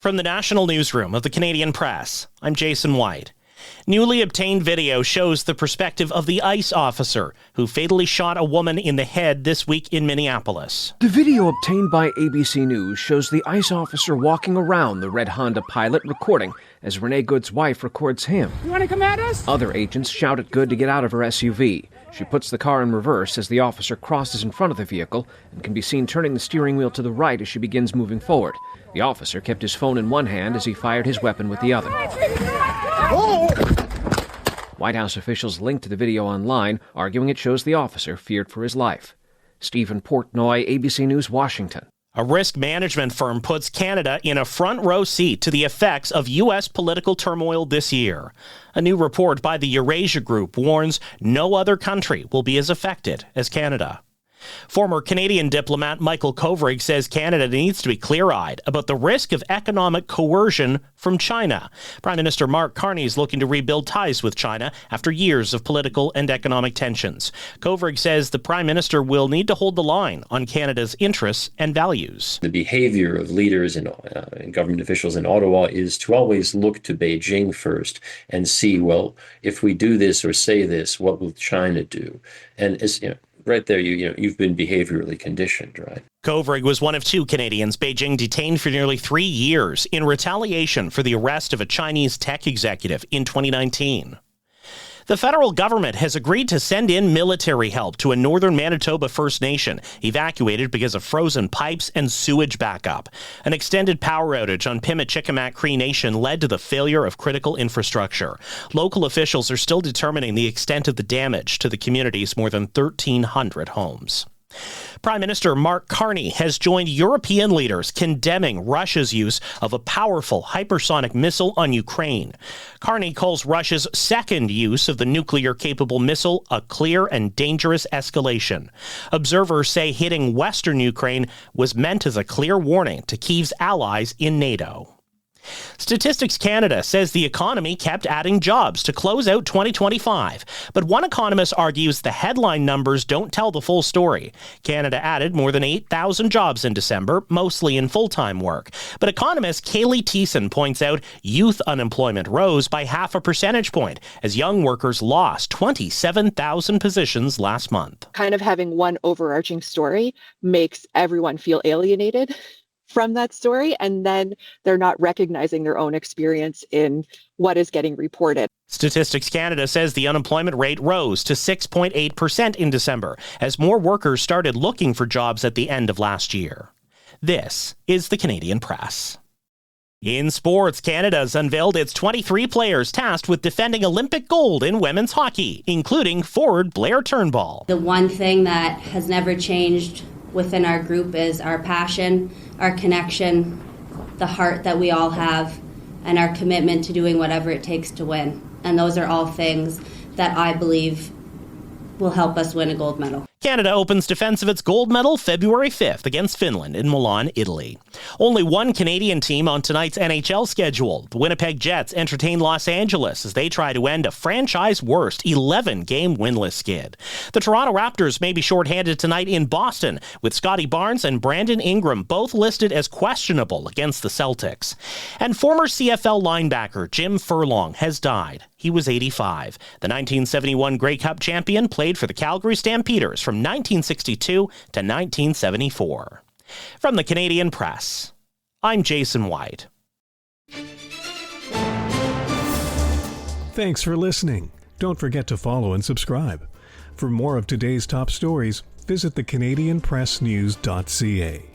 From the National Newsroom of the Canadian Press, I'm Jason White. Newly obtained video shows the perspective of the ICE officer who fatally shot a woman in the head this week in Minneapolis. The video obtained by ABC News shows the ICE officer walking around the red Honda Pilot recording as Renee Good's wife records him. You want to come at us? Other agents shout at Good to get out of her SUV. She puts the car in reverse as the officer crosses in front of the vehicle and can be seen turning the steering wheel to the right as she begins moving forward. The officer kept his phone in one hand as he fired his weapon with the other. White House officials linked to the video online, arguing it shows the officer feared for his life. Stephen Portnoy, ABC News, Washington. A risk management firm puts Canada in a front row seat to the effects of U.S. political turmoil this year. A new report by the Eurasia Group warns no other country will be as affected as Canada. Former Canadian diplomat Michael Kovrig says Canada needs to be clear-eyed about the risk of economic coercion from China. Prime Minister Mark Carney is looking to rebuild ties with China after years of political and economic tensions. Kovrig says the Prime Minister will need to hold the line on Canada's interests and values. The behavior of leaders and government officials in Ottawa is to always look to Beijing first and see, well, if we do this or say this, what will China do? And as right there, you've been behaviorally conditioned, right? Kovrig was one of two Canadians Beijing detained for nearly 3 years in retaliation for the arrest of a Chinese tech executive in 2019. The federal government has agreed to send in military help to a northern Manitoba First Nation evacuated because of frozen pipes and sewage backup. An extended power outage on Pimicikamak Cree Nation led to the failure of critical infrastructure. Local officials are still determining the extent of the damage to the community's more than 1,300 homes. Prime Minister Mark Carney has joined European leaders condemning Russia's use of a powerful hypersonic missile on Ukraine. Carney calls Russia's second use of the nuclear-capable missile a clear and dangerous escalation. Observers say hitting western Ukraine was meant as a clear warning to Kyiv's allies in NATO. Statistics Canada says the economy kept adding jobs to close out 2025, but one economist argues the headline numbers don't tell the full story. Canada added more than 8,000 jobs in December, mostly in full-time work. But economist Kaylee Thiessen points out youth unemployment rose by 0.5 percentage point as young workers lost 27,000 positions last month. Kind of having one overarching story makes everyone feel alienated from that story, and then they're not recognizing their own experience in what is getting reported. Statistics Canada says the unemployment rate rose to 6.8% in December as more workers started looking for jobs at the end of last year. This is the Canadian Press. In sports, Canada's unveiled its 23 players tasked with defending Olympic gold in women's hockey, including forward Blair Turnbull. The one thing that has never changed within our group is our passion, our connection, the heart that we all have, and our commitment to doing whatever it takes to win. And those are all things that I believe will help us win a gold medal. Canada opens defense of its gold medal February 5th against Finland in Milan, Italy. Only one Canadian team on tonight's NHL schedule. The Winnipeg Jets entertain Los Angeles as they try to end a franchise-worst 11-game winless skid. The Toronto Raptors may be shorthanded tonight in Boston, with Scotty Barnes and Brandon Ingram both listed as questionable against the Celtics. And former CFL linebacker Jim Furlong has died. He was 85. The 1971 Grey Cup champion played for the Calgary Stampeders from 1962 to 1974. From the Canadian Press, I'm Jason White. Thanks for listening. Don't forget to follow and subscribe. For more of today's top stories, visit thecanadianpressnews.ca.